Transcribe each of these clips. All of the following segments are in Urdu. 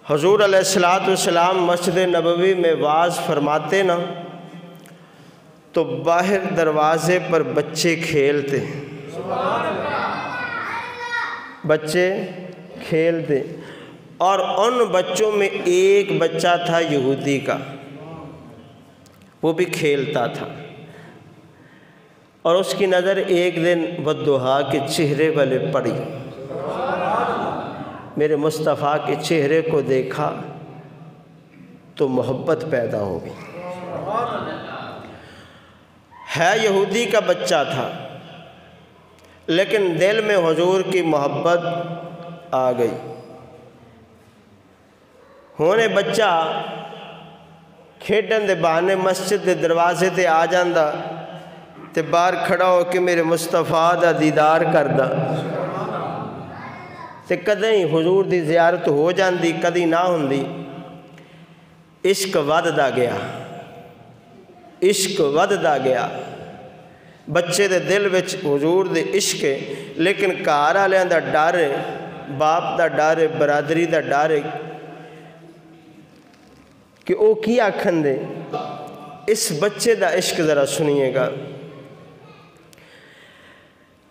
حضور علیہ السلام مسجد نبوی میں واعظ فرماتے نا تو باہر دروازے پر بچے کھیلتے، بچے کھیلتے، اور ان بچوں میں ایک بچہ تھا یہودی کا، وہ بھی کھیلتا تھا، اور اس کی نظر ایک دن والضحیٰ کے چہرے والے پڑی۔ میرے مصطفیٰ کے چہرے کو دیکھا تو محبت پیدا ہو گئی۔ ہے یہودی کا بچہ تھا لیکن دل میں حضور کی محبت آ گئی۔ ہونے بچہ کھیڈن دے بہانے مسجد دے دروازے تے آ جاندا تے باہر کھڑا ہو کے میرے مصطفیٰ دا دیدار کردا تے کدیں حضور دی زیارت ہو جاندی کدیں نہ ہوندی۔ عشق وددا گیا، عشق وددا گیا، بچے دے دل وچ حضور دے عشق ہے، لیکن گھر والیاں دا ڈر ہے، باپ دا ڈر ہے، برادری دا ڈر ہے کہ وہ کی آکھن دے۔ اس بچے دا عشق ذرا سنیے گا،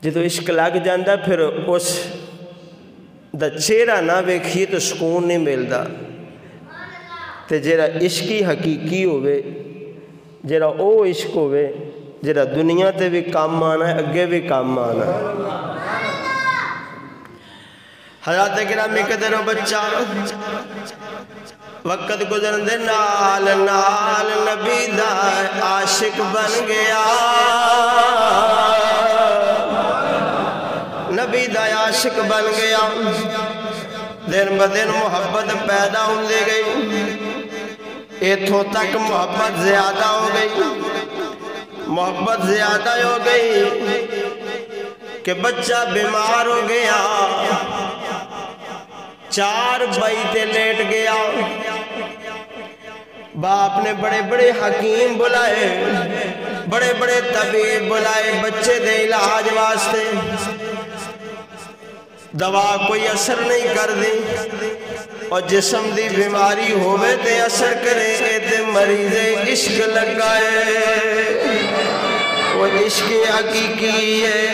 جدو عشق لگ جاندہ پھر اس دا چہرہ نہ ویکھیے تو سکون نہیں ملدا، تے جیڑا عشقی حقیقی ہوئے، جیڑا او عشق ہوئے جیڑا دنیا تے بھی کام آنا ہے، اگے بھی کام آنا ہے۔ حضرات گرامی قدر و بچہ وقت گزرن دے نال نال نبی دا عاشق بن گیا، نبی دا عاشق بن گیا، دن بدن محبت پیدا ہوندے گئی، ایتھوں تک محبت زیادہ ہو گئی، محبت زیادہ ہو گئی کہ بچہ بیمار ہو گیا، 4 بیتے لیٹ گیا، باپ نے بڑے بڑے حکیم بلائے، بڑے بڑے طبیب بلائے بچے دے علاج واسطے، دوا کوئی اثر نہیں کر دی، اور جسم دی بیماری ہوئے تے اثر کرے تے مریض عشق لگائے، وہ عشق حقیقی ہے۔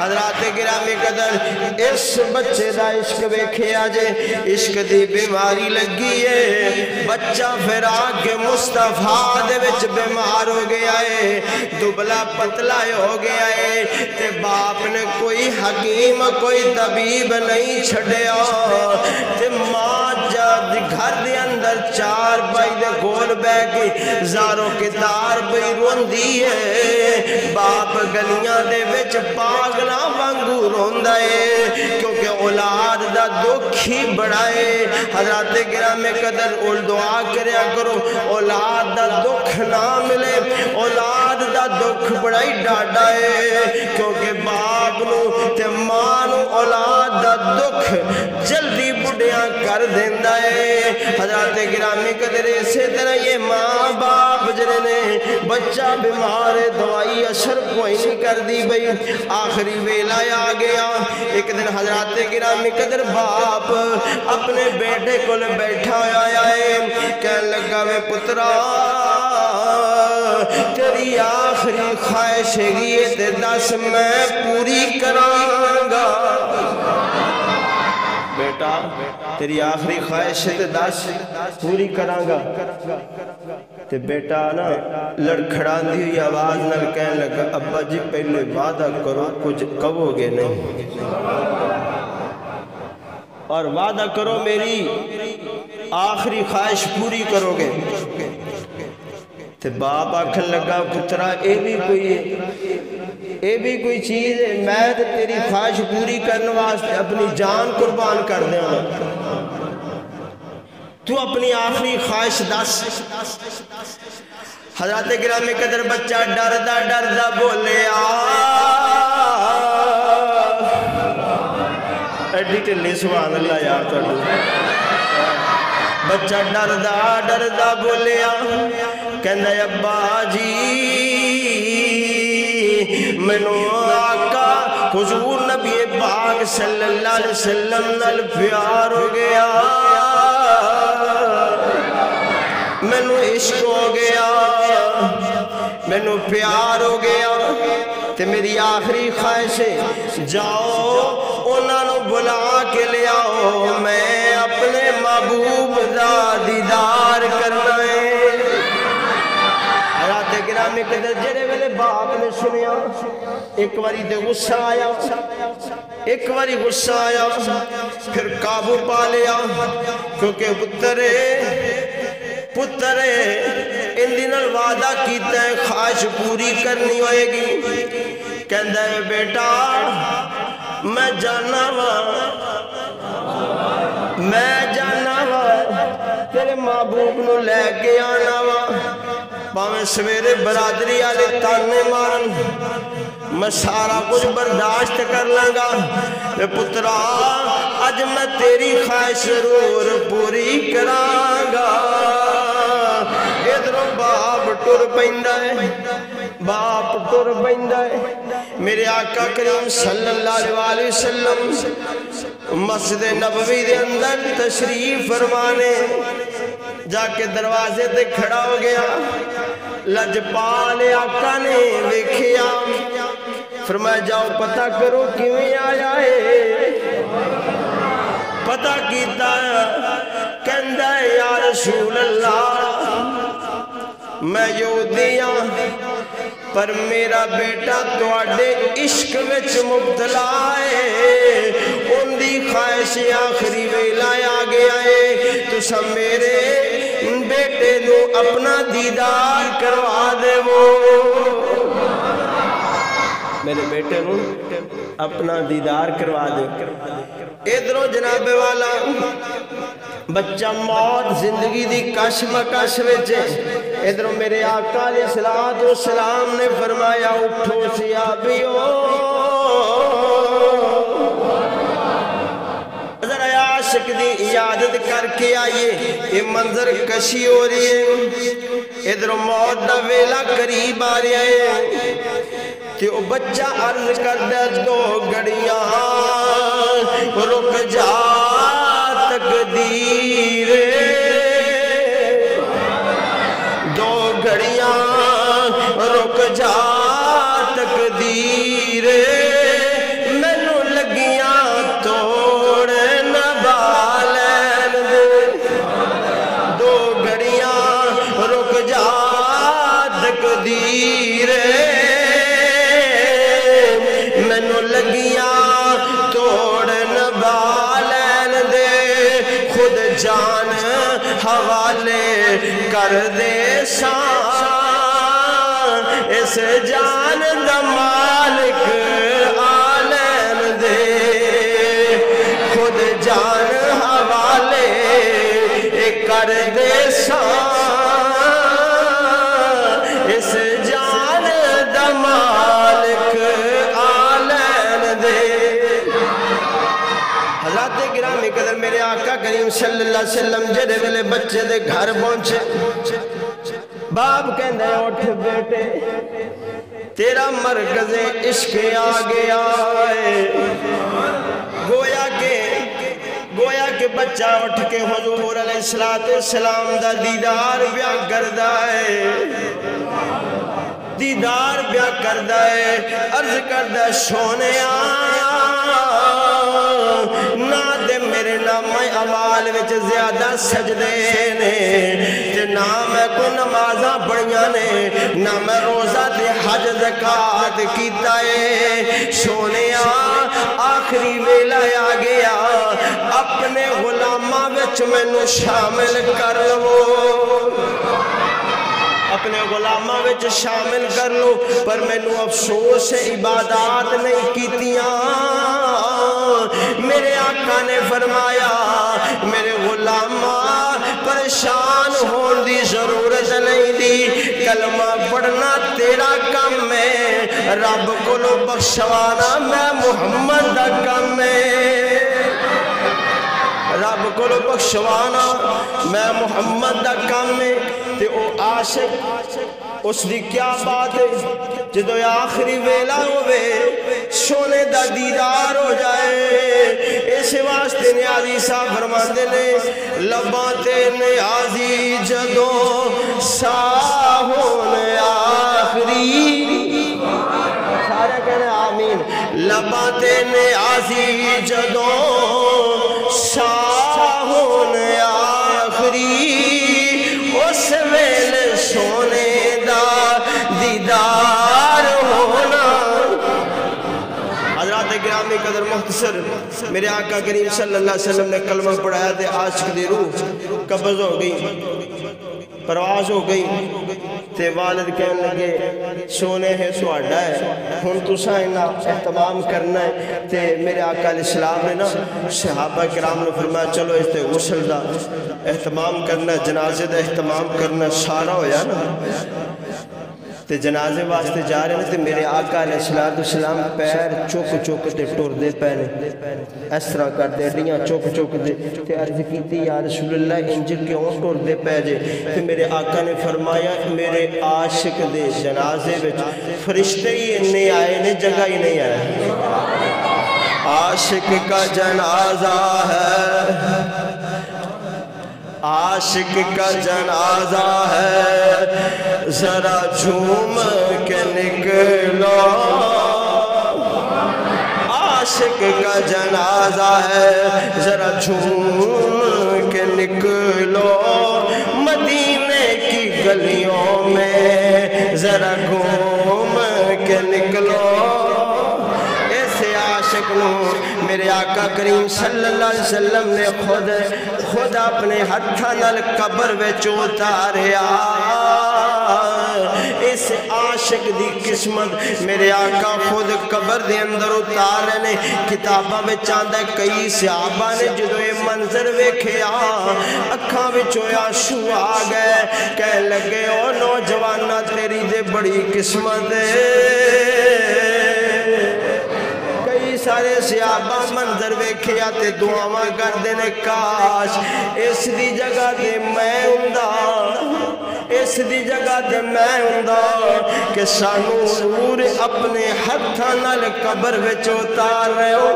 حضرات گرامی قدر اس بچے دا عشق ویکھے آجے، عشق دی بیماری لگی ہے، بچہ پھر آگے مصطفیٰ دے وچ بیمار ہو گیا ہے، دبلا پتلا ہو گیا ہے، تے باپ نے کوئی حکیم کوئی طبیب نہیں چھڑیا، تے ماں جب گھر دے اندر 4 بائی دے گول بے کے زاروں کے دار بئی روندی ہے، باپ گلیاں دے وچ پاگلا وانگو روندا ہے، کیونکہ اولاد دا دکھ ہی بڑا ہے۔ حضرات گرامی قدر دعا کریا کرو اولاد دا دکھ نہ ملے، اولاد دا دکھ بڑا ہی ڈاڈا ہے، کیونکہ باپ نو تے ماں نو اولاد دا دکھ جلدی بڑھیاں کر دیندہ ہے۔ حضرات گرامی قدر اسی طرح یہ ماں باپ جنہیں بچہ بیمار دوائی اثر کوئی نہیں کر دی بھئی، آخری ویلہ آ گیا۔ ایک دن حضرات گرامی قدر باپ اپنے بیٹے کو بیٹھا آیا ہے، کہنے لگا میں پترا تیری آخری خواہش ہے تے دس میں پوری کروں گا، بیٹا تیری آخری خواہش ہے تے دس پوری کروں گا۔ تے بیٹا نا لڑکھڑان دی ہوئی آواز نال کہنے لگا ابا جی پہلے وعدہ کرو کچھ کہو گے نہیں، اور وعدہ کرو میری آخری خواہش پوری کرو گے۔ تے باپ آکھن لگا پترا اے بھی کوئی چیز ہے، میں تے تیری خواہش پوری کرنے واسطے اپنی جان قربان کر دیں گا، تو اپنی آخری خواہش دس۔ حضرات گرامی قدر بچہ ڈردہ ڈردہ بولے ایڈی ٹلی سبحان اللہ یار تو بچہ ڈردہ ڈردہ بولے کہندہ ابا جی منو آقا حضور نبی پاک صلی اللہ علیہ وسلم نال پیار ہو گیا، عشق ہو گیا مینو پیار ہو گیا تے میری آخری خواہش ہے جاؤ انہاں نو بلا کے لے آؤ میں اپنے محبوب دا دیدار کرنا ہے حضرات گرامی قدر جڑے ویلے باپ نے سنیا ایک واری تے غصہ آیا ایک واری غصہ آیا پھر قابو پا لیا کیونکہ پترے ان دنوں وعدہ کیتا ہے خواہش پوری کرنی ہوئے گی کہندا ہے بیٹا میں جانا تیرے محبوب نو لے کے آنا وا پاویں سویرے برادری والے تانے مارن میں سارا کچھ برداشت کر لگا پترا اج میں تیری خواہش ضرور پوری کراں گا ادھروں باپ ٹر پیندا ہے باپ ٹر پیندا ہے میرے آقا کریم صلی اللہ علیہ وسلم مسجد نبوی دے اندر تشریف فرمانے جا کے دروازے تے کھڑا ہو گیا لجپال آقا نے ویکھیا فرمایا جاؤ پتہ کرو کیویں آیا ہے پتہ کیتا کہندا ہے یا رسول اللہ میں یہودی ہاں پر میرا بیٹا تواڈے عشق وچ مبتلا ہے ان دی خواہش آخری ویلا آ گیا ہے تساں میرے بیٹے نو اپنا دیدار کروا دے میرے بیٹے نو اپنا دیدار کروا دے ادھروں جناب والا بچہ موت زندگی دی کش مکش وچ ادھروں میرے آقا علیہ السلام نے فرمایا اٹھو صحابیو ذرا عاشق دی عیادت کر کے آئیے یہ منظر کشی ہو رہی ہے ادھروں موت دا ویلا قریب آ رہا ہے کہ وہ بچہ عرض کر دے دو گھڑیاں رک جا تقدیر دو گھڑیاں رک جا تقدیر مینو لگیاں توڑ نہ بالین دے دو گھڑیاں رک جا تقدیر مینو لگیاں توڑ نہ بالین دے خود جان حوالے کر دے سان اس جان دا مالک آلین دے خود جان حوالے کر دے سان اس جان دا مالک آلین دے حضرات گرامی قدر میرے آقا کریم صلی اللہ علیہ وسلم جڑے ویلے بچے دے گھر پہنچے باپ کہندے اٹھ بیٹے تیرا مرکز عشق آ گیا ہے گویا کہ بچہ اٹھ کے حضور علیہ السلام دا دیدار بیا کردا ہے دیدار بیا کردا ہے عرض کردا سونے نہ دے میرے نام عمال وچ زیادہ سجدے نے تے نہ میں کوئی نمازاں پڑھیاں نے نہ میں روزہ تے حج زکات کیتا ہے سونیا آخری ویلا آ گیا اپنے غلاماں وچ مینوں شامل کر لو اپنے غلاماں وچ شامل کر لو پر مینوں افسوس عبادات نہیں کیتیاں میرے آقا نے فرمایا میرے غلاماں پریشان ہون دی ضرورت نہیں دی کلمہ پڑھنا تیرا کم ہے رب کو لو بخشوانا میں محمد دا کم ہے رب کو لو بخشوانا میں محمد دا کم ہے تے او عاشق اس دی کیا بات ہے جدو آخری ویلا ہوئے سونے دا دیدار ہو جائے اس اس واسطے نیازی صاحب فرماتے نے لباتے نیازی جدوں ساہون آخری، سارے کہنے آمین، لباتے نیازی جدوں ساہون آخری، اس ویل سونے دا دیدار ہونا۔ حضرات گرامی قدر مختصر، میرے آقا کریم صلی اللہ علیہ وسلم نے کلمہ پڑھایا تھے، عاشق دی روح قبض ہو گئی، پرواز ہو گئی، تے والد کہنے لگے سونے ہے سواڈا ہے، ہن تساں انہاں اہتمام کرنا ہے۔ تے میرے آقا علیہ السلام نے نا صحابہ کرام نے فرمایا چلو اس تے غسل دا اہتمام کرنا، جنازے دا اہتمام کرنا، سارا ہویا نا تے جنازے واسطے جا رہے ہیں تے میرے آقا علیہ السلام پیر چک چک تے ٹر دے پہنے، اس طرح کر دے ڈیاں چک چک دے تے عرض کیتی یا رسول اللہ انج کیوں ٹر دے پہ جے؟ تے میرے آقا نے فرمایا میرے عاشق دے جنازے وچ فرشتے ہی انہیں آئے نے، جگہ ہی نہیں آئے۔ عاشق کا جنازہ ہے، عاشق کا جنازہ ہے، ذرا جھوم کے نکلو، عاشق کا جنازہ ہے، ذرا جھوم کے نکلو، مدینے کی گلیوں میں ذرا گھوم کے نکلو۔ ایسے عاشق نو میرے آقا کریم صلی اللہ علیہ وسلم نے خود اپنے ہتھاں نال قبر وچ اتاریا۔ اس عاشق دی قسمت میرے آقا خود قبر دے اندر اتارے نے۔ کتاباں وچ آندا ہے کئی صحابہ نے جدوں یہ منظر ویکھیا اکھاں وچوں آنسو آ گئے، کہن لگے او نوجوانا تیری دے بڑی قسمت ہے۔ سارے صحابہ منظر ویکھیا تے دعاواں کردے نے کاش اس دی جگہ تے میں ہوندا، اس دی جگہ تے میں ہوندا کہ سانو حضور اپنے ہتھاں نال قبر وچ اتار رہے ہو۔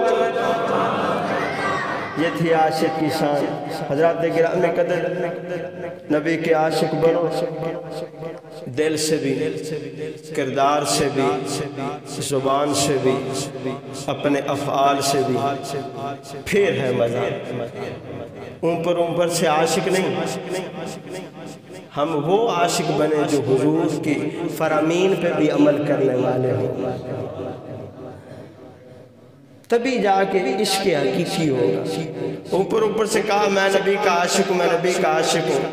یہ تھی عاشق کی شان۔ حضرات گرامی قدر، نبی کے عاشق بنو، دل سے بھی، کردار سے بھی، زبان سے بھی، اپنے افعال سے بھی، پھر ہے مزہ۔ اوپر سے عاشق نہیں، ہم وہ عاشق بنے جو حضور کی فرامین پہ بھی عمل کرنے والے ہوں، تبھی جا کے عشق حقیقی ہوگا۔ اوپر سے کہا میں نبی کا عاشق ہوں، میں نبی کا عاشق ہوں،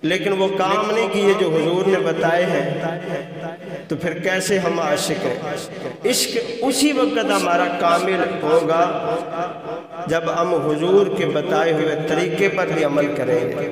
لیکن وہ کام نہیں کیے جو حضور نے بتائے ہیں، تو پھر کیسے ہم عاشق ہیں؟ عشق اسی وقت ہمارا کامل ہوگا جب ہم حضور کے بتائے ہوئے طریقے پر بھی عمل کریں گے۔